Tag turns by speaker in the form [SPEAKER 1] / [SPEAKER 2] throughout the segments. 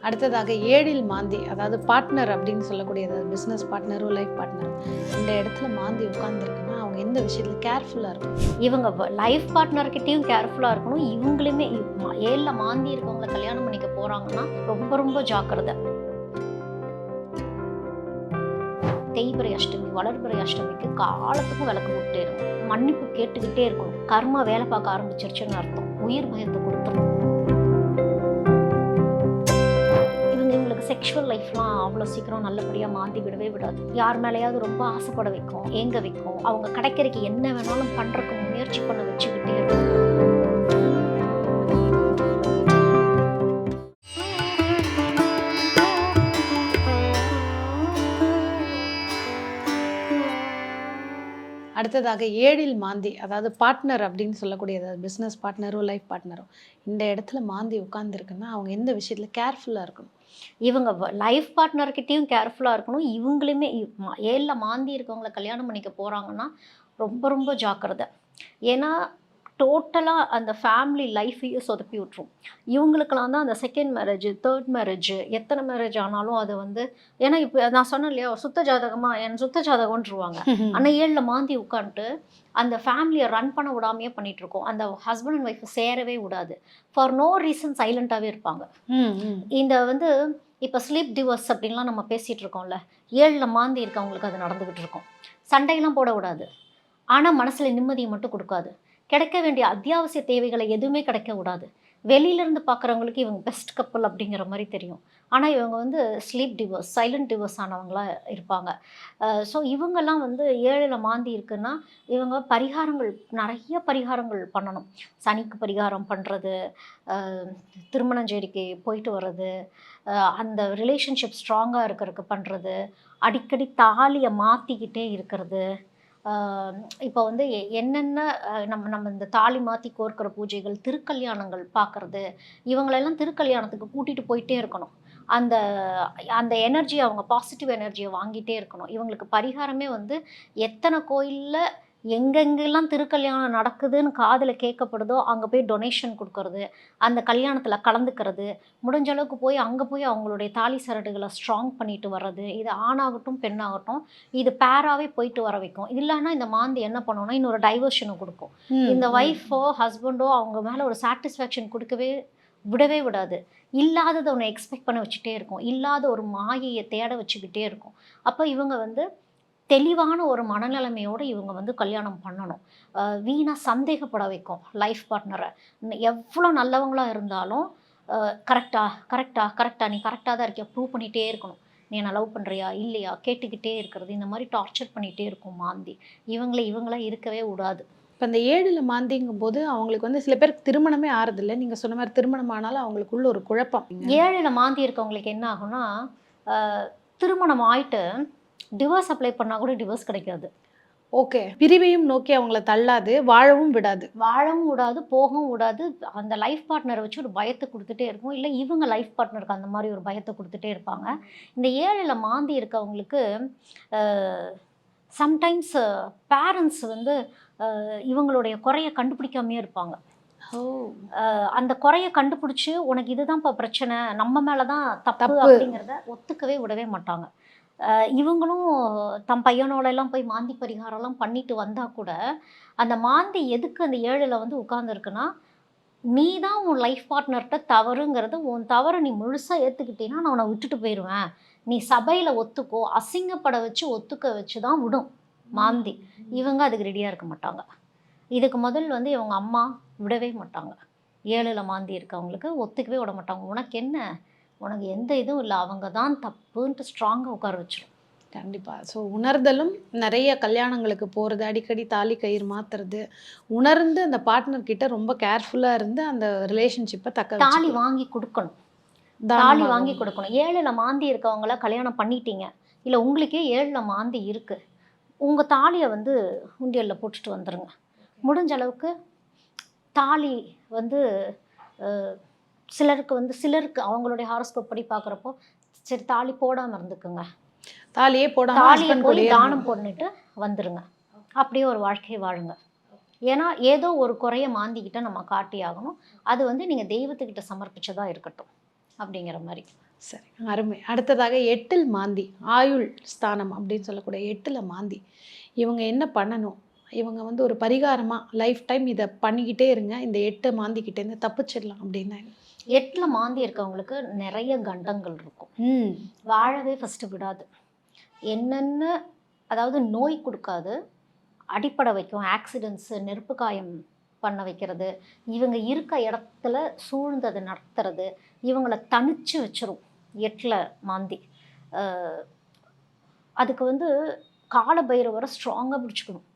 [SPEAKER 1] அடுத்ததாக ஏழில் மாந்தி, அதாவது பார்ட்னர் அப்படின்னு சொல்லக்கூடியது, பிஸ்னஸ் பார்ட்னரோ லைஃப் பார்ட்னரோ இந்த இடத்துல மாந்தி உட்கார்ந்துருக்குன்னா அவங்க எந்த விஷயத்தில் கேர்ஃபுல்லாக இருக்கணும்?
[SPEAKER 2] இவங்க லைஃப் பார்ட்னர்கிட்டையும் கேர்ஃபுல்லாக இருக்கணும். இவங்களுமே ஏழில் மாந்தி இருக்கவங்களை கல்யாணம் பண்ணிக்க போகிறாங்கன்னா ரொம்ப ரொம்ப ஜாக்கிரதை. தேய்பிறை அஷ்டமி, வளர்பிறை அஷ்டமிக்கு காலத்துக்கும் விளக்கு போட்டே இருக்கணும். மன்னிப்பு கேட்டுக்கிட்டே இருக்கணும். கர்மா வேலை பார்க்க ஆரம்பிச்சிருச்சுன்னு அர்த்தம். உயிர் பயத்தை கொடுத்துரும். இவங்களுக்கு செக்ஷுவல் லைஃப்லாம் அவ்வளோ சீக்கிரம் நல்லபடியாக மாந்தி விடவே விடாது. யார் மேலேயாவது ரொம்ப ஆசைப்பட வைக்கும், ஏங்க வைக்கும். அவங்க கிடைக்கிறதுக்கு என்ன வேணாலும் பண்ணுறதுக்கு முயற்சி பண்ண வச்சுக்கிட்டே இருக்கும்.
[SPEAKER 1] அடுத்ததாக ஏழில் மாந்தி, அதாவது பார்ட்னர் அப்படின்னு சொல்லக்கூடியது, பிஸ்னஸ் பார்ட்னரோ லைஃப் பார்ட்னரோ இந்த இடத்துல மாந்தி உட்கார்ந்துருக்குன்னா அவங்க எந்த விஷயத்தில் கேர்ஃபுல்லாக இருக்கணும்?
[SPEAKER 2] இவங்க லைஃப் பார்ட்னர்கிட்டையும் கேர்ஃபுல்லாக இருக்கணும். இவங்களுமே ஏழில் மாந்தி இருக்கவங்களை கல்யாணம் பண்ணிக்க போகிறாங்கன்னா ரொம்ப ரொம்ப ஜாக்கிரதை. ஏன்னா டோட்டலாக அந்த ஃபேமிலி லைஃபையும் சொதப்பி விட்ரும். இவங்களுக்கெல்லாம் தான் அந்த செகண்ட் மேரேஜ், தேர்ட் மேரேஜ், எத்தனை மேரேஜ் ஆனாலும் அது வந்து, ஏன்னா இப்போ நான் சொன்னேன் இல்லையா, சுத்த ஜாதகமாக என் சுத்த ஜாதகம்ன்றுவாங்க. ஆனால் ஏழில் மாந்தி உட்காந்துட்டு அந்த ஃபேமிலியை ரன் பண்ண விடாமையே பண்ணிகிட்ருக்கோம். அந்த ஹஸ்பண்ட் அண்ட் ஒய்ஃபை சேரவே விடாது. ஃபார் நோ ரீசன் சைலண்ட்டாகவே இருப்பாங்க. இந்த வந்து இப்போ ஸ்லீப் டிவோர்ஸ் அப்படின்லாம் நம்ம பேசிகிட்டு இருக்கோம்ல, ஏழில் மாந்தி இருக்கவங்களுக்கு அது நடந்துக்கிட்டு இருக்கும். சண்டையெல்லாம் போட விடாது, ஆனால் மனசில் நிம்மதியை மட்டும் கொடுக்காது. கிடைக்க வேண்டிய அத்தியாவசிய தேவைகளை எதுவுமே கிடைக்க விடாது. வெளியிலேருந்து பார்க்குறவங்களுக்கு இவங்க பெஸ்ட் கப்பல் அப்படிங்கிற மாதிரி தெரியும். ஆனால் இவங்க வந்து ஸ்லீப் டிவோர்ஸ், சைலண்ட் டிவோர்ஸ் ஆனவங்களாக இருப்பாங்க. ஸோ இவங்கெல்லாம் வந்து ஏழில் மாந்தி இருக்குன்னா இவங்க பரிகாரங்கள், நிறைய பரிகாரங்கள் பண்ணணும். சனிக்கு பரிகாரம் பண்ணுறது, திருமணஞ்சேரிக்கு போயிட்டு வர்றது, அந்த ரிலேஷன்ஷிப் ஸ்ட்ராங்காக இருக்கிறதுக்கு பண்ணுறது, அடிக்கடி தாலியை மாற்றிக்கிட்டே இருக்கிறது. இப்போ வந்து என்னென்ன நம்ம இந்த தாலி மாற்றி கோர்க்கிற பூஜைகள், திருக்கல்யாணங்கள் பார்க்குறது, இவங்களெல்லாம் திருக்கல்யாணத்துக்கு கூட்டிகிட்டு போயிட்டே இருக்கணும். அந்த அந்த எனர்ஜி, அவங்க பாசிட்டிவ் எனர்ஜியை வாங்கிட்டே இருக்கணும். இவங்களுக்கு பரிகாரமே வந்து எத்தனை கோயிலில் எங்கெங்கெல்லாம் திருக்கல்யாணம் நடக்குதுன்னு காதில் கேட்கப்படுதோ அங்கே போய் டொனேஷன் கொடுக்கறது, அந்த கல்யாணத்தில் கலந்துக்கிறது, முடிஞ்ச அளவுக்கு போய் அங்கே போய் அவங்களுடைய தாலி சரடுகளை ஸ்ட்ராங் பண்ணிட்டு வர்றது. இது ஆணாகட்டும் பெண்ணாகட்டும் இது பேராகவே போயிட்டு வர வைக்கும். இல்லைன்னா இந்த மாந்தி என்ன பண்ணுவோம்னா இன்னொரு டைவர்ஷனை கொடுக்கும். இந்த ஒய்ஃபோ ஹஸ்பண்டோ அவங்க மேலே ஒரு சாட்டிஸ்ஃபேக்ஷன் கொடுக்கவே விடவே விடாது. இல்லாததை ஒன்று எக்ஸ்பெக்ட் பண்ண வச்சுட்டே இருக்கும். இல்லாத ஒரு மாயையை தேட வச்சுக்கிட்டே இருக்கும். அப்போ இவங்க வந்து தெளிவான ஒரு மனநிலைமையோடு இவங்க வந்து கல்யாணம் பண்ணணும். வீணாக சந்தேகப்பட வைக்கும் லைஃப் பார்ட்னரை. எவ்வளோ நல்லவங்களாக இருந்தாலும் கரெக்டாக நீ கரெக்டாக தான் இருக்கியா ப்ரூவ் பண்ணிகிட்டே இருக்கணும். நீ என்ன லவ் பண்ணுறியா இல்லையா கேட்டுக்கிட்டே இருக்கிறது, இந்த மாதிரி டார்ச்சர் பண்ணிகிட்டே இருக்கும் மாந்தி. இவங்கள இருக்கவே விடாது.
[SPEAKER 1] இப்போ அந்த ஏழில் மாந்திங்கும் போது அவங்களுக்கு வந்து சில பேருக்கு திருமணமே ஆறதில்லை. நீங்கள் சொன்ன மாதிரி திருமணம் ஆனாலும் அவங்களுக்குள்ள ஒரு குழப்பம்.
[SPEAKER 2] ஏழில் மாந்தி இருக்கவங்களுக்கு என்ன ஆகும்னா, திருமணம் ஆயிட்டு டிவோர்ஸ் அப்ளை பண்ணால் கூட டிவோர்ஸ் கிடைக்காது.
[SPEAKER 1] ஓகே, பிரிவையும் நோக்கி அவங்கள தள்ளாது, வாழவும் விடாது.
[SPEAKER 2] போகவும் விடாது. அந்த லைஃப் பார்ட்னரை வச்சு ஒரு பயத்தை கொடுத்துட்டே இருக்கும். இல்லை இவங்க லைஃப் பார்ட்னருக்கு அந்த மாதிரி ஒரு பயத்தை கொடுத்துட்டே இருப்பாங்க. இந்த ஏழில் மாந்தி இருக்கவங்களுக்கு சம்டைம்ஸ் பேரண்ட்ஸ் வந்து இவங்களுடைய குறைய கண்டுபிடிக்காமையே இருப்பாங்க. அந்த குறைய கண்டுபிடிச்சி உனக்கு இதுதான்ப்பா பிரச்சனை, நம்ம மேலே தான் தப்பு அப்படிங்கிறத ஒத்துக்கவே விடவே மாட்டாங்க. இவங்களும் தம் பையனோடெல்லாம் போய் மாந்தி பரிகாரம்லாம் பண்ணிட்டு வந்தால் கூட அந்த மாந்தி எதுக்கு அந்த ஏழில் வந்து உட்கார்ந்துருக்குன்னா, நீ தான் உன் லைஃப் பார்ட்னர்கிட்ட தவறுங்கிறத, உன் தவறை நீ முழுசாக ஏற்றுக்கிட்டீங்கன்னா நான் உன்னை விட்டுட்டு போயிடுவேன், நீ சபையில் ஒத்துக்கோ, அசிங்கப்பட வச்சு ஒத்துக்க வச்சு தான் விடும் மாந்தி. இவங்க அதுக்கு ரெடியாக இருக்க மாட்டாங்க. இதுக்கு முதல் வந்து இவங்க அம்மா விடவே மாட்டாங்க. ஏழில் மாந்தி இருக்கவங்களுக்கு ஒத்துக்கவே விட மாட்டாங்க. உனக்கு எந்த இதுவும் இல்லை, அவங்க தான் தப்புன்ட்டு ஸ்ட்ராங்காக உட்கார வச்சிடும்.
[SPEAKER 1] கண்டிப்பாக. ஸோ உணர்தலும் நிறைய கல்யாணங்களுக்கு போகிறது, அடிக்கடி தாலி கயிறு மாற்றுறது, உணர்ந்து அந்த பார்ட்னர்கிட்ட ரொம்ப கேர்ஃபுல்லாக இருந்து அந்த ரிலேஷன்ஷிப்பை
[SPEAKER 2] தாலி வாங்கி கொடுக்கணும். ஏழில் மாந்தி இருக்கவங்கள கல்யாணம் பண்ணிட்டீங்க, இல்லை உங்களுக்கே ஏழில் மாந்தி இருக்குது, உங்கள் தாலியை வந்து உண்டியலில் போட்டுட்டு வந்துடுங்க. முடிஞ்ச அளவுக்கு தாலி வந்து சிலருக்கு அவங்களுடைய ஹாரோஸ்கோப் படி பார்க்குறப்போ சரி தாலி போடாமல் இருந்துக்குங்க, தாலியை போய் தானம் போட்டுட்டு வந்துடுங்க, அப்படியே ஒரு வாழ்க்கையை வாழுங்க. ஏன்னா ஏதோ ஒரு குறைய மாந்திக்கிட்ட நம்ம காட்டி ஆகணும். அது வந்து நீங்கள் தெய்வத்துக்கிட்ட சமர்ப்பிச்சதாக இருக்கட்டும் அப்படிங்கிற மாதிரி.
[SPEAKER 1] சரி, அருமை. அடுத்ததாக 8ல் மாந்தி, ஆயுள் ஸ்தானம் அப்படின்னு சொல்லக்கூடிய 8ல் மாந்தி. இவங்க என்ன பண்ணணும்? இவங்க வந்து ஒரு பரிகாரமா லைஃப் டைம் இத பண்ணிக்கிட்டே இருங்க. இந்த 8 மாந்திக்கிட்டேருந்து தப்பிச்சிடலாம் அப்படின்னா என்ன?
[SPEAKER 2] 8ல் மாந்தி இருக்கவங்களுக்கு நிறைய கண்டங்கள் இருக்கும்.
[SPEAKER 1] ம்.
[SPEAKER 2] வாழவே ஃபஸ்ட்டு விடாது. என்னென்ன அதாவது நோய் கொடுக்காது, அடிப்படை வைக்கும். ஆக்சிடென்ட்ஸு, நெருப்பு காயம் பண்ண வைக்கிறது, இவங்க இருக்க இடத்துல சூழ்ந்ததை நடத்துறது, இவங்கள தனிச்சு வச்சிரும் 8ல் மாந்தி. அதுக்கு வந்து கால பைரவரை ஸ்ட்ராங்காக பிடிச்சிக்கணும்.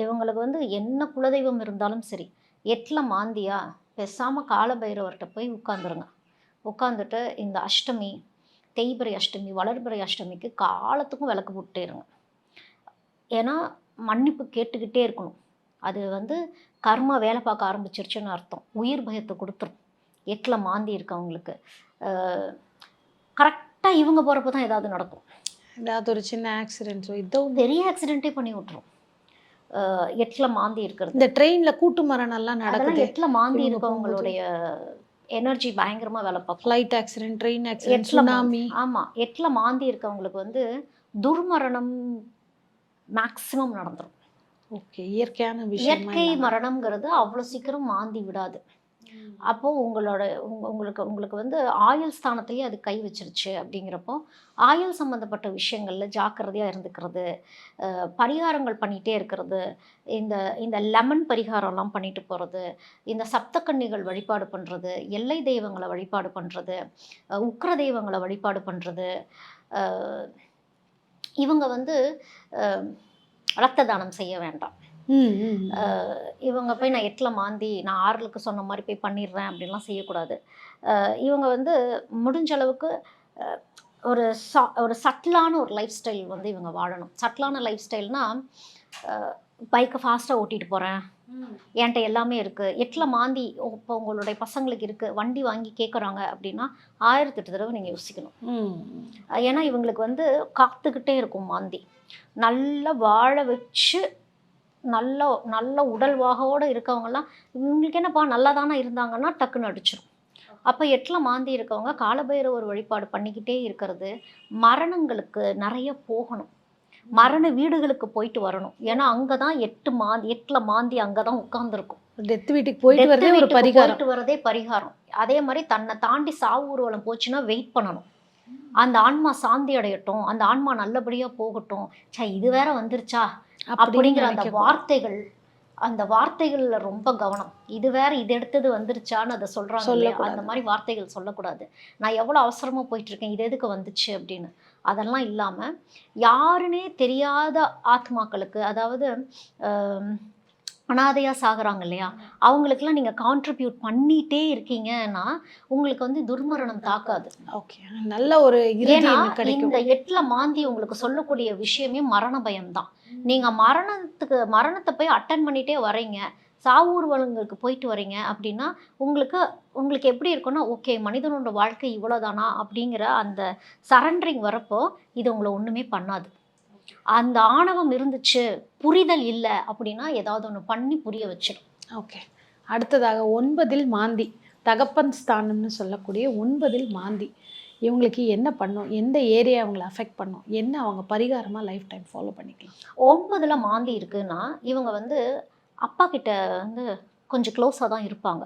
[SPEAKER 2] இவங்களுக்கு வந்து என்ன குலதெய்வம் இருந்தாலும் சரி, 8ல் மாந்தியா பேசாமல் கால பைரவர்கிட்ட போய் உட்காந்துருங்க. உட்காந்துட்டு இந்த அஷ்டமி, தேய்பிறை அஷ்டமி, வளர்பிறை அஷ்டமிக்கு காலத்துக்கும் விளக்கு போட்டுட்டே இருங்க. ஏன்னா மன்னிப்பு கேட்டுக்கிட்டே இருக்கணும். அது வந்து கர்மா வேலை பார்க்க ஆரம்பிச்சிருச்சுன்னு அர்த்தம். உயிர் பயத்தை கொடுத்துரும் 8ல் மாந்தி இருக்கவங்களுக்கு. கரெக்டாக இவங்க போகிறப்ப தான் ஏதாவது நடக்கும்.
[SPEAKER 1] ஏதாவது ஒரு சின்ன ஆக்சிடென்ட்ஸோ இதோ
[SPEAKER 2] பெரிய ஆக்சிடென்ட்டே பண்ணி விட்டுரும் 8ல் மாந்தி இருக்கிறது.
[SPEAKER 1] இந்த ட்ரெயின்ல கூட்டு மரணம்லாம்
[SPEAKER 2] அதெல்லாம்
[SPEAKER 1] நடக்குது.
[SPEAKER 2] 8ல் மாந்தி
[SPEAKER 1] இவங்க
[SPEAKER 2] இருக்கவங்களுடைய எனர்ஜி பயங்கரமாக வேலை பார்க்கும்.
[SPEAKER 1] ஃப்ளைட் ஆக்சிடென்ட், ட்ரெயின் ஆக்சிடென்ட்,
[SPEAKER 2] 8ல்
[SPEAKER 1] சுனாமி.
[SPEAKER 2] ஆமாம், 8ல் மாந்தி இருக்கவங்களுக்கு வந்து துர்மரணம் மேக்சிமம் நடந்துடும்.
[SPEAKER 1] ஓகே, இயற்கையான விஷயம்.
[SPEAKER 2] இயற்கை மரணம்ங்கிறது அவ்வளோ சீக்கிரம் மாந்தி விடாது. அப்போது உங்களுக்கு வந்து ஆயுள் ஸ்தானத்திலேயே அது கை வச்சிருச்சு. அப்படிங்கிறப்போ ஆயுள் சம்மந்தப்பட்ட விஷயங்களில் ஜாக்கிரதையாக இருந்துக்கிறது, பரிகாரங்கள் பண்ணிகிட்டே இருக்கிறது, இந்த இந்த லெமன் பரிகாரம்லாம் பண்ணிட்டு போகிறது, இந்த சப்தக்கன்னிகள் வழிபாடு பண்ணுறது, எல்லை தெய்வங்களை வழிபாடு பண்ணுறது, உக்கிர தெய்வங்களை வழிபாடு பண்ணுறது. இவங்க வந்து இரத்த தானம் செய்ய வேண்டாம். இவங்க போய் நான் 8ல் மாந்தி நான் 6லுக்கு சொன்ன மாதிரி போய் பண்ணிடுறேன் அப்படின்லாம் செய்யக்கூடாது. இவங்க வந்து முடிஞ்ச அளவுக்கு ஒரு சட்டிலான ஒரு லைஃப் ஸ்டைல் வந்து இவங்க வாழணும். சட்டிலான லைஃப் ஸ்டைல்னால் பைக்கை ஃபாஸ்ட்டாக ஓட்டிகிட்டு போகிறேன், என்கிட்ட எல்லாமே இருக்குது. 8ல் மாந்தி இப்போ உங்களுடைய பசங்களுக்கு இருக்குது, வண்டி வாங்கி கேட்குறாங்க அப்படின்னா 1008 தடவை நீங்கள் யோசிக்கணும். ஏன்னா இவங்களுக்கு வந்து காத்துக்கிட்டே இருக்கும் மாந்தி. நல்லா வாழ வச்சு நல்ல நல்ல உடல்வாகோடு இருக்கவங்கலாம் இவங்களுக்கு என்னப்பா நல்லா தானே இருந்தாங்கன்னா டக்குன்னு அடிச்சிடும். அப்போ 8ல் மாந்தி இருக்கவங்க காலபைரவர் வழிபாடு பண்ணிக்கிட்டே இருக்கிறது. மரணங்களுக்கு நிறைய போகணும், மரண வீடுகளுக்கு போயிட்டு வரணும். ஏன்னா அங்கே தான் 8ல் மாந்தி அங்கே தான் உட்கார்ந்துருக்கும்.
[SPEAKER 1] டெத் வீட்டுக்கு போயிட்டு வரதே ஒரு பரிகாரம்.
[SPEAKER 2] போயிட்டு வரதே பரிகாரம். அதே மாதிரி தன்னை தாண்டி சாவு ஊர்வலம் போச்சுன்னா வெயிட் பண்ணணும். அந்த ஆன்மா சாந்தி அடையட்டும், அந்த ஆன்மா நல்லபடியாக போகட்டும். இது வேற வந்துருச்சா அப்படிங்கிற அந்த வார்த்தைகள்ல ரொம்ப கவனம். இது வேற இது எடுத்தது வந்துருச்சான்னு அதை சொல்றாங்க. அந்த மாதிரி வார்த்தைகள் சொல்லக்கூடாது. நான் எவ்வளோ அவசரமா போயிட்டு இருக்கேன், இது எதுக்கு வந்துச்சு அப்படின்னு. அதெல்லாம் இல்லாம யாருன்னே தெரியாத ஆத்மாக்களுக்கு, அதாவது அனாதையாக சாகுறாங்க இல்லையா, அவங்களுக்குலாம் நீங்கள் கான்ட்ரிபியூட் பண்ணிகிட்டே இருக்கீங்கன்னா உங்களுக்கு வந்து துர்மரணம் தாக்காது.
[SPEAKER 1] ஓகே, நல்ல ஒரு
[SPEAKER 2] ஏன்னா இந்த 8ல் மாந்தி உங்களுக்கு சொல்லக்கூடிய விஷயமே மரண பயம்தான். நீங்கள் மரணத்தை போய் அட்டன் பண்ணிகிட்டே வரீங்க, சாவூர்வலங்களுக்கு போயிட்டு வரீங்க அப்படின்னா உங்களுக்கு எப்படி இருக்குன்னா, ஓகே மனிதனோட வாழ்க்கை இவ்வளோதானா அப்படிங்கிற அந்த சரண்டரிங் வரப்போ இது உங்களை ஒன்றுமே பண்ணாது. அந்த ஆணவம் இருந்துச்சு, புரிதல் இல்லை அப்படின்னா ஏதாவது ஒன்று பண்ணி புரிய வச்சிடும்.
[SPEAKER 1] ஓகே, அடுத்ததாக 9ல் மாந்தி, தகப்பன் ஸ்தானம்னு சொல்லக்கூடிய 9ல் மாந்தி. இவங்களுக்கு என்ன பண்ணும், எந்த ஏரியா அவங்களை அஃபெக்ட் பண்ணும், என்ன அவங்க பரிகாரமாக லைஃப் டைம் ஃபாலோ பண்ணிக்கலாம்?
[SPEAKER 2] 9ல் மாந்தி இருக்குன்னா இவங்க வந்து அப்பா கிட்ட வந்து கொஞ்சம் க்ளோஸாக தான் இருப்பாங்க.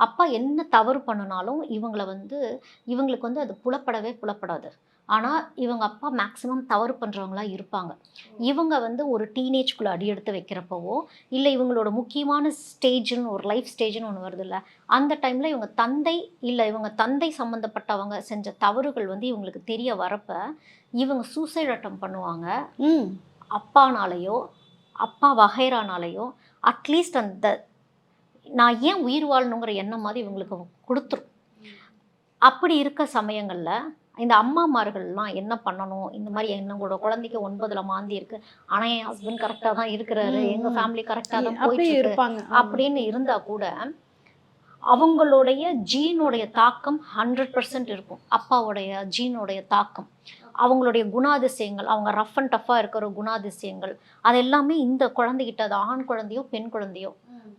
[SPEAKER 2] அப்பா என்ன தவறு பண்ணினாலும் இவங்களுக்கு வந்து அது புலப்படாது. ஆனால் இவங்க அப்பா மேக்ஸிமம் தவறு பண்ணுறவங்களா இருப்பாங்க. இவங்க வந்து ஒரு டீனேஜ்குள்ளே அடி எடுத்து வைக்கிறப்பவோ, இல்லை இவங்களோட முக்கியமான ஸ்டேஜ்னு ஒரு லைஃப் ஸ்டேஜ்னு ஒன்று வருது இல்லை, அந்த டைமில் இவங்க தந்தை சம்மந்தப்பட்டவங்க செஞ்ச தவறுகள் வந்து இவங்களுக்கு தெரிய வரப்ப இவங்க சூசைட் அட்டம் பண்ணுவாங்க. அப்பானாலேயோ அப்பா வகைரானாலேயோ அட்லீஸ்ட் அந்த நான் ஏன் உயிர் வாழணுங்கிற எண்ணம் மாதிரி இவங்களுக்கு கொடுத்துரும். அப்படி இருக்க சமயங்களில் இந்த அம்மாமார்கள்லாம் என்ன பண்ணணும், இந்த மாதிரி என்னோட குழந்தைக்கு 9ல் மாந்தி இருக்கு, ஆனால் என் ஹஸ்பண்ட் கரெக்டாக தான் இருக்கிறாரு, எங்கள் ஃபேமிலி கரெக்டாக தான் போயிட்டு இருப்பாங்க அப்படின்னு இருந்தால் கூட அவங்களுடைய ஜீனுடைய தாக்கம் 100% இருக்கும். அப்பாவுடைய ஜீனுடைய தாக்கம், அவங்களுடைய குணாதிசயங்கள், அவங்க ரஃப் அண்ட் டஃப்பாக இருக்கிற குணாதிசயங்கள், அது எல்லாமே இந்த குழந்தைகிட்ட, அது ஆண் குழந்தையோ பெண் குழந்தையோ,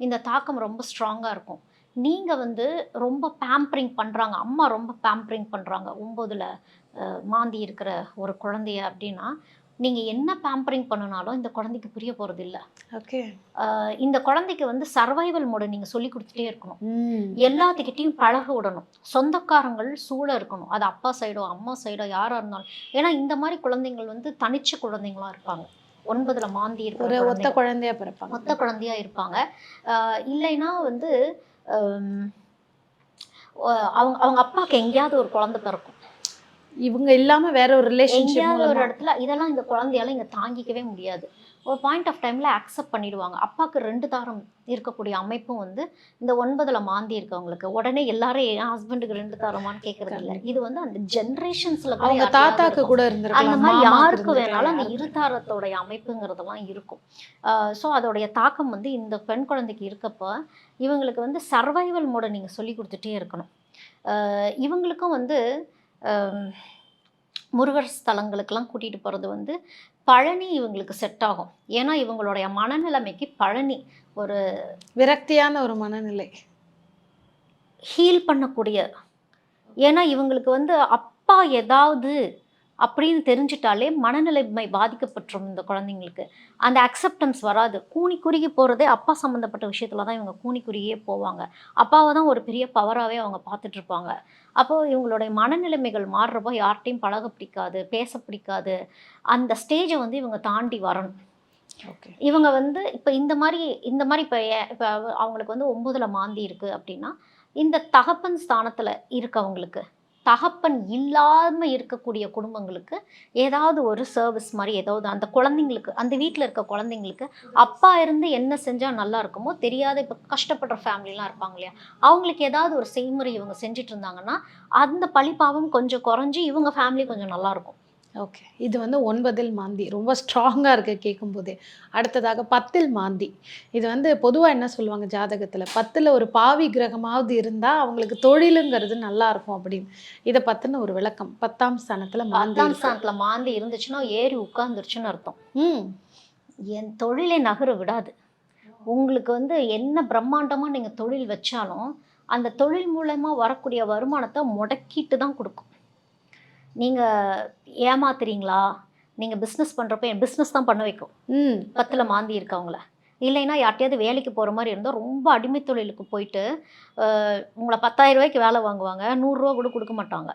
[SPEAKER 2] இந்த தாக்கம் ரொம்ப ஸ்ட்ராங்காக இருக்கும். நீங்கள் வந்து ரொம்ப பேம்பரிங் பண்ணுறாங்க, அம்மா ரொம்ப பேம்பரிங் பண்ணுறாங்க 9ல் மாந்தி இருக்கிற ஒரு குழந்தைய அப்படின்னா, நீங்கள் என்ன பேம்பரிங் பண்ணினாலும் இந்த குழந்தைக்கு புரிய போகிறது இல்லை.
[SPEAKER 1] ஓகே.
[SPEAKER 2] இந்த குழந்தைக்கு வந்து சர்வைவல் மோட நீங்கள் சொல்லி கொடுத்துட்டே இருக்கணும்.
[SPEAKER 1] ம்.
[SPEAKER 2] எல்லாத்துக்கிட்டையும் பழக விடணும். சொந்தக்காரங்கள் சூழ இருக்கணும். அது அப்பா சைடோ அம்மா சைடோ யாராக இருந்தாலும். ஏன்னா இந்த மாதிரி குழந்தைங்கள் வந்து தனிச்ச குழந்தைங்களா இருப்பாங்க. 9ல் மாந்தி இருக்கிற
[SPEAKER 1] ஒரு ஒத்த
[SPEAKER 2] குழந்தைங்க
[SPEAKER 1] குழந்தையா பிறப்பாங்க.
[SPEAKER 2] மொத்த குழந்தையா இருப்பாங்க. இல்லைன்னா வந்து அம், அவங்க அவங்க அப்பாவுக்கு எங்கேயாவது ஒரு குழந்தை பிறக்கும்.
[SPEAKER 1] இவங்க இல்லாம வேற ஒரு ரிலேஷன்ஷிப்
[SPEAKER 2] எங்கேயாவது ஒரு
[SPEAKER 1] மூலமா.
[SPEAKER 2] இடத்துல இதெல்லாம் இந்த குழந்தையால இங்கே தாங்கிக்கவே முடியாது. ஒரு பாயிண்ட் ஆஃப் டைமில் அக்செப்ட் பண்ணிடுவாங்க. அப்பாவுக்கு 2 தாரம் இருக்கக்கூடிய அமைப்பும் வந்து இந்த 9ல் மாந்தி இருக்கவங்களுக்கு. உடனே எல்லாரும் என் ஹஸ்பண்டுக்கு 2 தாரமான்னு கேட்கறது இல்லை. இது வந்து அந்த ஜென்ரேஷன்ஸில் கூட
[SPEAKER 1] அவங்க
[SPEAKER 2] யாருக்காவது
[SPEAKER 1] தாத்தாக்கு
[SPEAKER 2] இருக்கும்.
[SPEAKER 1] கூட
[SPEAKER 2] அந்த
[SPEAKER 1] இருந்திருக்கலாம்,
[SPEAKER 2] மாதிரி
[SPEAKER 1] மாமாக்கு
[SPEAKER 2] யாருக்கு வேணாலும் அந்த
[SPEAKER 1] இருந்திருக்கலாம்.
[SPEAKER 2] இருதாரத்தோடைய அமைப்புங்கிறதெல்லாம் இருக்கும். ஸோ அதோடைய தாக்கம் வந்து இந்த பெண் குழந்தைக்கு இருக்கப்போ இவங்களுக்கு வந்து சர்வைவல் மோட நீங்கள் சொல்லி கொடுத்துட்டே இருக்கணும். இவங்களுக்கும் வந்து முருகர் ஸ்தலங்களுக்கெல்லாம் கூட்டிகிட்டு போகிறது வந்து பழனி இவங்களுக்கு செட் ஆகும். ஏன்னா இவங்களுடைய மனநிலைமைக்கு பழனி ஒரு
[SPEAKER 1] விரக்தியான ஒரு மனநிலை.
[SPEAKER 2] ஹீல் பண்ணக்கூடிய. ஏன்னா இவங்களுக்கு வந்து அப்பா ஏதாவது அப்படின்னு தெரிஞ்சிட்டாலே மனநிலைமை பாதிக்கப்பட்டுரும் இந்த குழந்தைங்களுக்கு. அந்த அக்செப்டன்ஸ் வராது. கூனி குறுகி போகிறதே அப்பா சம்மந்தப்பட்ட விஷயத்துல தான் இவங்க கூனி குறுகியே போவாங்க. அப்பாவை தான் ஒரு பெரிய பவராகவே அவங்க பார்த்துட்ருப்பாங்க. அப்போது இவங்களுடைய மனநிலைமைகள் மாறுறப்போ யார்கிட்டையும் பழக பிடிக்காது, பேச பிடிக்காது. அந்த ஸ்டேஜை வந்து இவங்க தாண்டி வரணும்.
[SPEAKER 1] ஓகே.
[SPEAKER 2] இவங்க வந்து இப்போ இந்த மாதிரி இப்போ அவங்களுக்கு வந்து 9ல் மாந்தி இருக்குது அப்படின்னா, இந்த தகப்பன் ஸ்தானத்தில் இருக்கவங்களுக்கு, தகப்பன் இல்லாமல் இருக்கக்கூடிய குடும்பங்களுக்கு ஏதாவது ஒரு சர்வீஸ் மாதிரி ஏதாவது அந்த குழந்தைங்களுக்கு, அந்த வீட்டில் இருக்க குழந்தைங்களுக்கு அப்பா இருந்து என்ன செஞ்சால் நல்லா இருக்குமோ தெரியாத இப்போ கஷ்டப்படுற ஃபேமிலிலாம் இருப்பாங்க இல்லையா, அவங்களுக்கு ஏதாவது ஒரு செய்முறை இவங்க செஞ்சுட்டு இருந்தாங்கன்னா அந்த பழிப்பாவம் கொஞ்சம் குறைஞ்சி இவங்க ஃபேமிலி கொஞ்சம் நல்லாயிருக்கும்.
[SPEAKER 1] ஓகே. இது வந்து 9ல் மாந்தி. ரொம்ப ஸ்ட்ராங்காக இருக்குது கேட்கும்போதே. அடுத்ததாக 10ல் மாந்தி. இது வந்து பொதுவாக என்ன சொல்லுவாங்க ஜாதகத்தில், 10ல் ஒரு பாவி கிரகமாவது இருந்தால் அவங்களுக்கு தொழிலுங்கிறது நல்லா இருக்கும் அப்படின்னு. இதை பற்றின ஒரு விளக்கம். 10ஆம் ஸ்தானத்தில் மாந்தி
[SPEAKER 2] 10ஆம்
[SPEAKER 1] இருக்கு.
[SPEAKER 2] ஸ்தானத்தில் மாந்தி இருந்துச்சுன்னா ஏறி உட்காந்துருச்சுன்னு அர்த்தம்.
[SPEAKER 1] ம்.
[SPEAKER 2] என் தொழிலை நகர விடாது. உங்களுக்கு வந்து என்ன பிரம்மாண்டமாக நீங்கள் தொழில் வச்சாலும் அந்த தொழில் மூலமாக வரக்கூடிய வருமானத்தை முடக்கிட்டு தான் கொடுக்கும். நீங்கள் ஏமாத்துறீங்களா, நீங்கள் பிஸ்னஸ் பண்ணுறப்ப என் பிஸ்னஸ் தான் பண்ண வைக்கும்.
[SPEAKER 1] ம்.
[SPEAKER 2] 10ல் மாந்தி இருக்கவங்கள. இல்லைன்னா யார்ட்டையாவது வேலைக்கு போகிற மாதிரி இருந்தால் ரொம்ப அடிமை தொழிலுக்கு போயிட்டு உங்களை 10,000 ரூபாய்க்கு வேலை வாங்குவாங்க, 100 ரூபா கூட கொடுக்க மாட்டாங்க.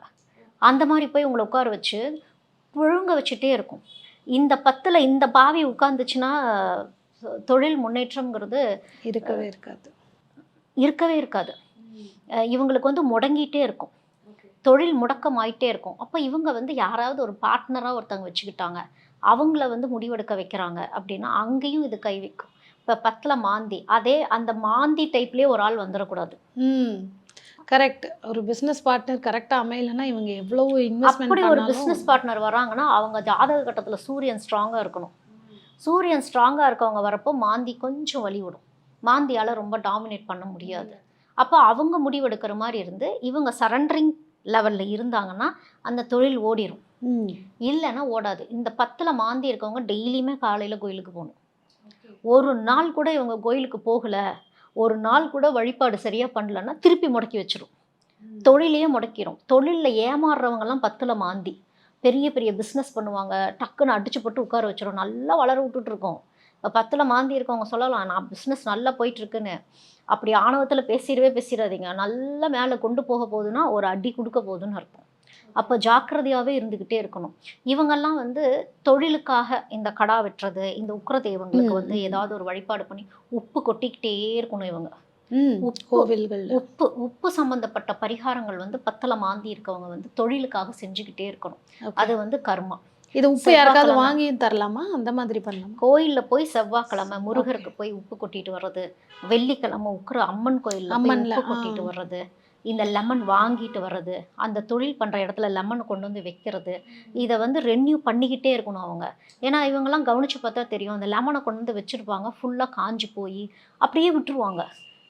[SPEAKER 2] அந்த மாதிரி போய் உங்களை உட்கார வச்சு புழுங்க வச்சுட்டே இருக்கும். இந்த 10ல் இந்த பாவி உட்காந்துச்சுன்னா தொழில் முன்னேற்றம்ங்கிறது
[SPEAKER 1] இருக்கவே இருக்காது.
[SPEAKER 2] இருக்கவே இருக்காது. இவங்களுக்கு வந்து முடங்கிட்டே இருக்கும். தொழில் முடக்கம் ஆயிட்டே இருக்கும். அப்போ இவங்க வந்து யாராவது ஒரு பார்ட்னராக ஒருத்தவங்க வச்சுக்கிட்டாங்க, அவங்கள வந்து முடிவெடுக்க வைக்கிறாங்க அப்படின்னா அங்கேயும் இது கை வைக்கும். இப்போ 10ல் மாந்தி, அதே அந்த மாந்தி டைப்லேயே ஒரு ஆள் வந்துடக்கூடாது.
[SPEAKER 1] ம். கரெக்ட். ஒரு பிஸ்னஸ் பார்ட்னர் கரெக்டாக அமையலைன்னா இவங்க எவ்வளவு இன்வெஸ்ட்மெண்ட்
[SPEAKER 2] அப்படி ஒரு
[SPEAKER 1] பண்ணாலும்.
[SPEAKER 2] பிஸ்னஸ் பார்ட்னர் வராங்கன்னா அவங்க ஜாதக கட்டத்தில் சூரியன் ஸ்ட்ராங்காக இருக்கணும். சூரியன் ஸ்ட்ராங்காக இருக்கவங்க வரப்போ மாந்தி கொஞ்சம் வலி விடும். மாந்தியால் ரொம்ப டாமினேட் பண்ண முடியாது. அப்போ அவங்க முடிவெடுக்கிற மாதிரி இருந்து இவங்க சரண்டரிங் லெவலில் இருந்தாங்கன்னா அந்த தொழில் ஓடிடும்.
[SPEAKER 1] ம்.
[SPEAKER 2] இல்லைன்னா ஓடாது. இந்த 10ல் மாந்தி இருக்கவங்க டெய்லியுமே காலையில் கோயிலுக்கு போகணும். ஒரு நாள் கூட இவங்க கோயிலுக்கு போகலை, ஒரு நாள் கூட வழிபாடு சரியாக பண்ணலன்னா திருப்பி முடக்கி வச்சிரும். தொழிலையே முடக்கிடும். தொழிலில் ஏமாறுறவங்கலாம் 10ல் மாந்தி. பெரிய பெரிய பிஸ்னஸ் பண்ணுவாங்க, டக்குன்னு அடிச்சு போட்டு உட்கார வச்சிரும். நல்லா வளர விட்டுட்டு இருக்கோம். இப்போ 10ல் மாந்தி இருக்கவங்க சொல்லலாம், நான் பிஸ்னஸ் நல்லா போயிட்டுருக்குன்னு. அப்படி ஆணவத்தில் பேசிடாதீங்க. நல்லா மேலே கொண்டு போக போகுதுன்னா ஒரு அடி கொடுக்க போகுதுன்னு அர்த்தம். அப்போ ஜாக்கிரதையாகவே இருந்துக்கிட்டே இருக்கணும். இவங்கெல்லாம் வந்து தொழிலுக்காக இந்த கடா வெட்டுறது, இந்த உக்கிர தெய்வங்களுக்கு வந்து ஏதாவது ஒரு வழிபாடு பண்ணி உப்பு கொட்டிக்கிட்டே இருக்கணும் இவங்க.
[SPEAKER 1] கோவில்கள்.
[SPEAKER 2] உப்பு சம்பந்தப்பட்ட பரிகாரங்கள் வந்து 10ல் மாந்தி இருக்கவங்க வந்து தொழிலுக்காக செஞ்சுக்கிட்டே இருக்கணும். அது வந்து கர்மா.
[SPEAKER 1] இது உப்பு யாருக்காவது வாங்கியும் தரலாமா? அந்த மாதிரி பண்ணலாமா?
[SPEAKER 2] கோயிலில் போய் செவ்வாய்க்கிழமை முருகருக்கு போய் உப்பு கொட்டிட்டு வர்றது, வெள்ளிக்கிழமை உக்கிர அம்மன் கோயிலில் உப்பு கொட்டிட்டு வர்றது, இந்த லெமன் வாங்கிட்டு வர்றது, அந்த தொழில் பண்ணுற இடத்துல லெமன் கொண்டு வந்து வைக்கிறது, இதை வந்து ரெனியூ பண்ணிக்கிட்டே இருக்கணும் அவங்க. ஏன்னா இவங்கெல்லாம் கவனித்து பார்த்தா தெரியும், அந்த லெமனை கொண்டு வந்து வச்சுருப்பாங்க, ஃபுல்லாக காஞ்சி போய் அப்படியே விட்டுருவாங்க.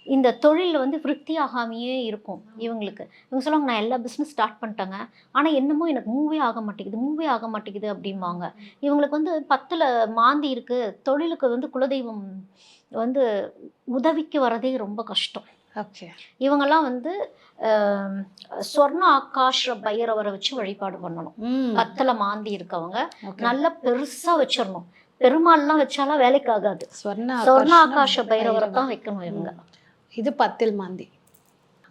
[SPEAKER 2] இந்த தொழிலில் வந்து விருத்தியாகாமையே இருக்கும் இவங்களுக்கு. இவங்க சொல்லுவாங்க, நான் எல்லா பிஸ்னஸ் ஸ்டார்ட் பண்ணிட்டேங்க, ஆனால் என்னமோ எனக்கு மூவே ஆக மாட்டேங்குது அப்படிம்பாங்க. இவங்களுக்கு வந்து 10ல் மாந்தி இருக்குது, தொழிலுக்கு வந்து குலதெய்வம் வந்து உதவிக்கு வரதே ரொம்ப கஷ்டம்.
[SPEAKER 1] ஓகே.
[SPEAKER 2] இவங்கெல்லாம் வந்து ஆம், சொர்ண ஆகாஷ பைரவரை வச்சு வழிபாடு பண்ணணும்.
[SPEAKER 1] ம்.
[SPEAKER 2] 10ல மாந்தி இருக்கவங்க
[SPEAKER 1] ஓகே.
[SPEAKER 2] நல்லா பெருசா வச்சிடணும். பெருமாள்லாம் வச்சாலாம் வேலைக்கு ஆகாது.
[SPEAKER 1] ஸ்வர்ண
[SPEAKER 2] சொர்ண
[SPEAKER 1] ஆகாஷ்னா
[SPEAKER 2] ஆகாஷ பைரவரை
[SPEAKER 1] பைரவர்.
[SPEAKER 2] தான் வைக்கணும் இவங்க.
[SPEAKER 1] இது 10ல் மாந்தி.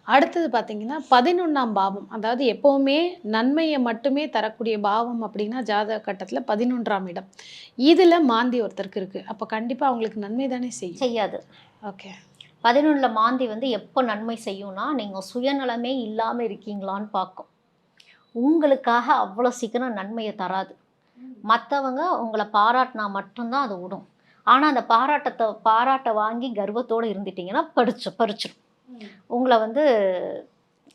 [SPEAKER 1] அடுத்தது பார்த்தீங்கன்னா 11ஆம் பாவம். அதாவது எப்பவுமே நன்மையை மட்டுமே தரக்கூடிய பாவம் அப்படின்னா ஜாதக கட்டத்துல 11ஆம் இடம். இதுல மாந்தி ஒருத்தருக்கு இருக்கு. அப்ப கண்டிப்பா அவங்களுக்கு நன்மை தானே செய்யும்.
[SPEAKER 2] செய்யாது.
[SPEAKER 1] ஓகே.
[SPEAKER 2] 11ல மாந்தி வந்து எப்போ நன்மை செய்யும்னா, நீங்க சுயநலமே இல்லாம இருக்கீங்களான்னு பார்க்கும். உங்களுக்காக அவ்வளோ சீக்கிரம் நன்மையை தராது. மற்றவங்க உங்களை பாராட்டினா மட்டும்தான் அது விடும். ஆனா அந்த பாராட்ட வாங்கி கர்வத்தோட இருந்துட்டீங்கன்னா பறிச்சிடும். உங்களை வந்து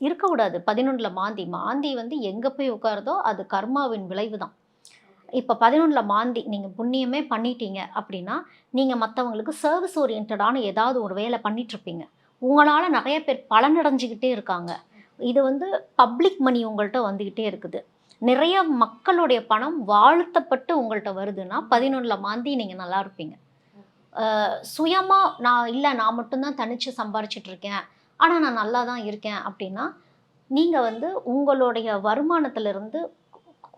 [SPEAKER 2] இருக்கக்கூடாது. 11ல மாந்தி. மாந்தி வந்து எங்க போய் உட்காருதோ அது கர்மாவின் விளைவு தான். இப்போ 11ல மாந்தி நீங்க புண்ணியமே பண்ணிட்டீங்க அப்படின்னா, நீங்க மத்தவங்களுக்கு சர்வீஸ் ஓரியன்டடான ஏதாவது ஒரு வேலை பண்ணிட்டுருப்பீங்க. உங்களால நெறைய பேர் பலனடைஞ்சுக்கிட்டே இருக்காங்க. இது வந்து பப்ளிக் மணி உங்கள்ட்ட வந்துகிட்டே இருக்குது. நிறைய மக்களுடைய பணம் வாழ்த்தப்பட்டு உங்கள்ட்ட வருதுன்னா, 11ல மாந்தி நீங்க நல்லா இருப்பீங்க. சுயமா நான் மட்டும் தான் தனிச்சு சம்பாரிச்சுட்டு இருக்கேன். ஆனா நான் நல்லா தான் இருக்கேன் அப்படின்னா, நீங்க வந்து உங்களுடைய வருமானத்திலிருந்து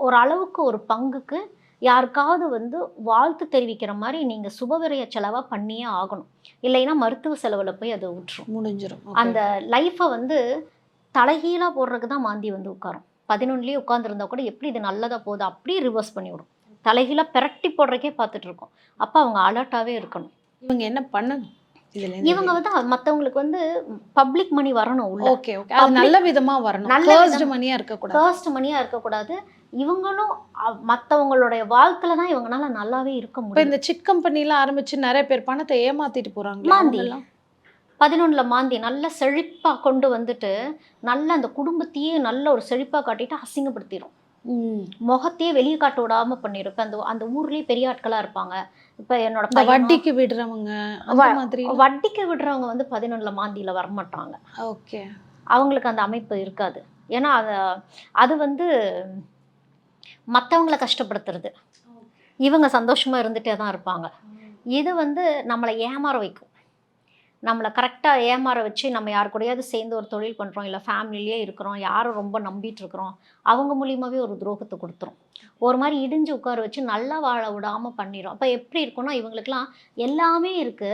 [SPEAKER 2] ஒரு அளவுக்கு ஒரு பங்குக்கு யாருக்காவது வந்து வாழ்த்து தெரிவிக்கிற மாரி நீங்க சுபவிரய செலவா பண்ணியே ஆகணும். இல்லைன்னா மருத்துவ செலவுல போய் அது விட்டுரும்.
[SPEAKER 1] முடிஞ்சிரும்.
[SPEAKER 2] அந்த லைஃப வந்து தலைகீழா போடுறதுக்கு தான் மாந்தி வந்து உட்காரும். 11லயே உட்கார்ந்திருந்தா கூட எப்படி இது நல்லதா போகுது அப்படியே ரிவர்ஸ் பண்ணிவிடும். தலைகீழா பெரட்டி போடுறதுக்கே பார்த்துட்டு இருக்கும். அப்ப அவங்க அலர்ட்டாவே இருக்கணும்.
[SPEAKER 1] இவங்க என்ன பண்ணணும்? இதுல
[SPEAKER 2] இவங்க வந்து மத்தவங்களுக்கு வந்து பப்ளிக் மணி வரணும் உள்ள.
[SPEAKER 1] Okay, okay. அது நல்ல விதமா வரணும்.
[SPEAKER 2] நல்ல
[SPEAKER 1] கர்ஸ்ட் மணியா இருக்க கூடாது.
[SPEAKER 2] கர்ஸ்ட் மணியா இருக்கக்கூடாது. இவங்களும் மத்தவங்களுடைய வாழ்க்கையில தான் இவங்கனால நல்லாவே இருக்க
[SPEAKER 1] இப்ப
[SPEAKER 2] முடியும்.
[SPEAKER 1] இந்த சிட் கம்பெனிலாம் ஆரம்பிச்சு நிறைய பேர் பணத்தை ஏமாத்திட்டு போறாங்களே
[SPEAKER 2] மாந்தி.
[SPEAKER 1] அவங்கெல்லாம்.
[SPEAKER 2] 11ல மாந்தி நல்ல செழிப்பா கொண்டு வந்துட்டு, நல்ல அந்த குடும்பத்தையே நல்ல ஒரு செழிப்பா காட்டிட்டு அசிங்கப்படுத்திரும்.
[SPEAKER 1] ம்.
[SPEAKER 2] முகத்தையே வெளிய காட்ட விடாம பண்ணிரும். இப்ப அந்த அந்த ஊர்லயே பெரிய ஆட்களா இருப்பாங்க. இப்ப என்னோட
[SPEAKER 1] இந்த
[SPEAKER 2] பையனும்
[SPEAKER 1] வட்டிக்கு விடுறவங்க அந்த மாதிரி.
[SPEAKER 2] வட்டிக்கு விடுறவங்க வந்து 11ல மாந்தியில வரமாட்டாங்க.
[SPEAKER 1] ஓகே.
[SPEAKER 2] அவங்களுக்கு அந்த அமைப்பு இருக்காது. ஏன்னா அது வந்து மத்தவங்கள கஷ்டப்படுத்துறது. இவங்க சந்தோஷமா இருந்துட்டே தான் இருப்பாங்க. இது வந்து நம்மள ஏமாற வைக்கும். நம்மள கரெக்ட்டா ஏமாற வச்சு நம்ம யார் கூடயாவது சேர்ந்து ஒரு தொழில் பண்றோம், இல்ல ஃபேமிலிலயே இருக்கிறோம், யார ரொம்ப நம்பிட்டு இருக்கிறோம், அவங்க மூலியமாவே ஒரு துரோகத்த குடுத்துரும். ஒரு மாரி இடிஞ்சு உட்கார வச்சு நல்லா வாழ விடாம பண்ணிரும். அப்ப எப்படி இருக்கும்னா, இவங்களுக்கெல்லாம் எல்லாமே இருக்கு.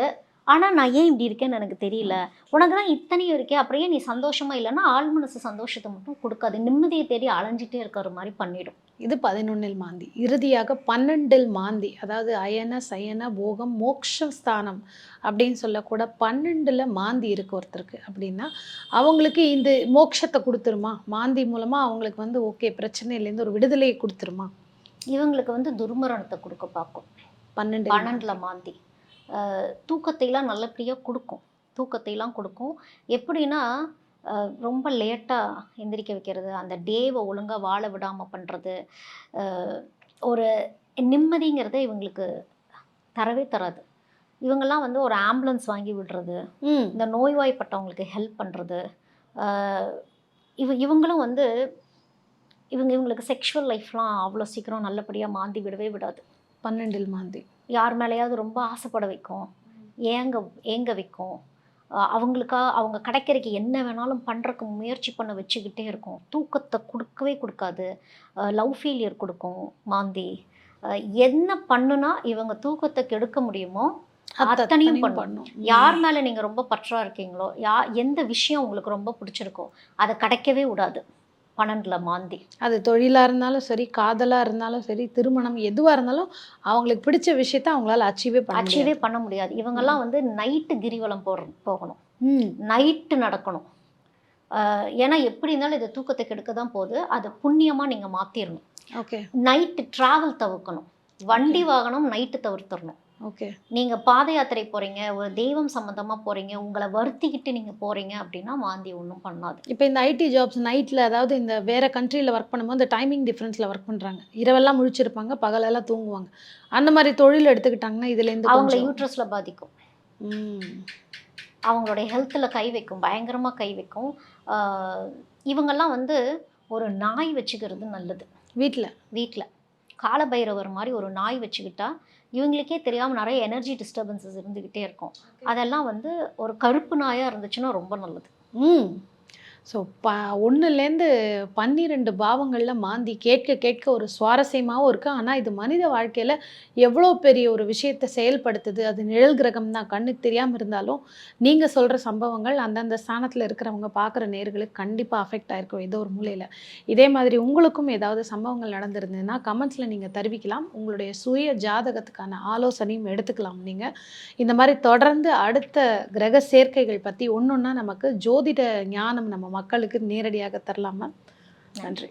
[SPEAKER 2] ஆனா நான் ஏன் இப்படி இருக்கேன்னு எனக்கு தெரியல. உனக்கு தான் இத்தனையும் இருக்கே, அப்புறம் ஏன் நீ சந்தோஷமா இல்லன்னா, ஆழ் மனசு சந்தோஷத்த மட்டும் குடுக்காது. நிம்மதிய தேடி அலைஞ்சிட்டே இருக்கிற மாரி பண்ணிடும்.
[SPEAKER 1] இது 11ல் மாந்தி. இறுதியாக 12ல் மாந்தி. அதாவது அயன, சயன, போகம், மோக்ஷ ஸ்தானம் அப்படின்னு சொல்லக்கூட 12ல மாந்தி இருக்கு ஒருத்தருக்கு அப்படின்னா, அவங்களுக்கு இந்த மோட்சத்த குடுத்துருமா? மாந்தி மூலமா அவங்களுக்கு வந்து ஓகே பிரச்சனையிலேருந்து ஒரு விடுதலையை குடுத்துருமா?
[SPEAKER 2] இவங்களுக்கு வந்து துர்மரணத்த குடுக்க பாக்கும்.
[SPEAKER 1] 12ல்
[SPEAKER 2] 12ல மாந்தி. தூக்கத்தைலாம் நல்லபடியா குடுக்கும். தூக்கத்தைலாம் குடுக்கும். எப்படின்னா, ரொம்ப லேட்டா எந்திரிக்க வைக்கிறது, அந்த டேவ ஒழுங்கா வாழ விடாம பண்றது, அ ஒரு நிம்மதிங்கிறத இவங்களுக்கு தரவே தராது. இவங்கலாம் வந்து ஒரு ஆம்புலன்ஸ் வாங்கி விடுறது,
[SPEAKER 1] ம்.
[SPEAKER 2] இந்த நோய்வாய்ப்பட்டவங்களுக்கு ஹெல்ப் பண்றது, அ இவங்களும் வந்து இவங்களுக்கு செக்ஷுவல் லைஃப்லாம் அவ்வளோ சீக்கிரம் நல்லபடியா மாந்தி விடவே விடாது.
[SPEAKER 1] 12ல் மாந்தி.
[SPEAKER 2] யார் மேலேயாவது ரொம்ப ஆசைப்பட வைக்கும். ஏங்க ஏங்க வைக்கும். அவங்க கிடைக்கிறதுக்கு என்ன வேணாலும் பண்ணுறக்கு முயற்சி பண்ண வச்சுக்கிட்டே இருக்கும். தூக்கத்தை கொடுக்கவே கொடுக்காது. லவ் ஃபெயிலியர் கொடுக்கும் மாந்தி. என்ன பண்ணுனா இவங்க தூக்கத்தை கெடுக்க முடியுமோ அத்தனையும் பண்ணும். யார் மேலே நீங்கள் ரொம்ப பற்றா இருக்கீங்களோ, எந்த விஷயம் உங்களுக்கு ரொம்ப பிடிச்சிருக்கோ அதை கிடைக்கவே விடாது 12ல மாந்தி.
[SPEAKER 1] அது தொழிலா இருந்தாலும் சரி, காதலா இருந்தாலும் சரி, திருமணம் எதுவா இருந்தாலும் அவங்களுக்கு பிடிச்ச விஷயத்த அவங்களால அச்சீவே
[SPEAKER 2] பண்ண முடியாது. இவங்கெல்லாம் வந்து நைட்டு கிரிவலம் போகணும்.
[SPEAKER 1] ம்.
[SPEAKER 2] நைட்டு நடக்கணும். ஏன்னா எப்படி இருந்தாலும் இது தூக்கத்தை கெடுக்க தான் போகுது. அதை புண்ணியமா நீங்க மாத்திரணும்.
[SPEAKER 1] ஓகே.
[SPEAKER 2] நைட்டு டிராவல் தவிர்க்கணும். வண்டி வாகனம் நைட்டு தவிர்த்துறணும்.
[SPEAKER 1] ஓகே.
[SPEAKER 2] நீங்க பாத யாத்திரை போறீங்க, ஒரு தெய்வம் சம்பந்தமா போறீங்க, உங்களை வருத்திக்கிட்டு நீங்க போறீங்க அப்படின்னா மாந்தி ஒன்றும் பண்ணாது.
[SPEAKER 1] இப்போ இந்த ஐடி ஜாப்ஸ் நைட்ல அதாவது இந்த வேற கண்ட்ரில ஒர்க் பண்ணும்போது இந்த டைமிங் டிஃபரன்ஸ்ல ஒர்க் பண்றாங்க. இரவெல்லாம் முழிச்சிருப்பாங்க, பகலெல்லாம் தூங்குவாங்க. அந்த மாதிரி தொழில் எடுத்துக்கிட்டாங்கன்னா இதுலேருந்து
[SPEAKER 2] அவங்கள
[SPEAKER 1] கொஞ்சம்
[SPEAKER 2] யூட்ரஸ்ல பாதிக்கும்.
[SPEAKER 1] ம்.
[SPEAKER 2] அவங்களுடைய ஹெல்த்ல கை வைக்கும், பயங்கரமா கை வைக்கும். இவங்கெல்லாம் வந்து ஒரு நாய் வச்சுக்கிறது நல்லது
[SPEAKER 1] வீட்ல.
[SPEAKER 2] வீட்டில். காலபைரவர் மாதிரி ஒரு நாய் வச்சுக்கிட்டா இவங்களுக்கே தெரியாமல் நிறைய எனர்ஜி டிஸ்டர்பன்சஸ் இருந்துக்கிட்டே இருக்கும். அதெல்லாம் வந்து ஒரு கருப்பு நாயாக இருந்துச்சுன்னா ரொம்ப நல்லது.
[SPEAKER 1] ம். ஸோ 1லேருந்து 12 பாவங்கள்ல மாந்தி கேட்க கேட்க ஒரு சுவாரஸ்யமாவும் இருக்கு. ஆனா இது மனித வாழ்க்கையில எவ்வளோ பெரிய ஒரு விஷயத்த செயல்படுத்துது. அது நிழல் கிரகம் தான் கண்ணுக்கு தெரியாம இருந்தாலும், நீங்க சொல்ற சம்பவங்கள் அந்தந்த ஸ்தானத்துல இருக்கிறவங்க பார்க்குற நேயர்களுக்கு கண்டிப்பா அஃபெக்ட் ஆயிருக்கும் ஏதோ ஒரு மூலையில. இதே மாதிரி உங்களுக்கும் ஏதாவது சம்பவங்கள் நடந்திருந்ததுன்னா, கமெண்ட்ஸ்ல நீங்க தெரிவிக்கலாம். உங்களுடைய சுய ஜாதகத்துக்கான ஆலோசனையும் எடுத்துக்கலாம் நீங்க. இந்த மாரி தொடர்ந்து அடுத்த கிரக சேர்க்கைகள் பத்தி ஒண்ணொண்ணா நமக்கு ஜோதிட ஞானம் நம்ம மக்களுக்கு நேரடியாக தரலாமா? நன்றி.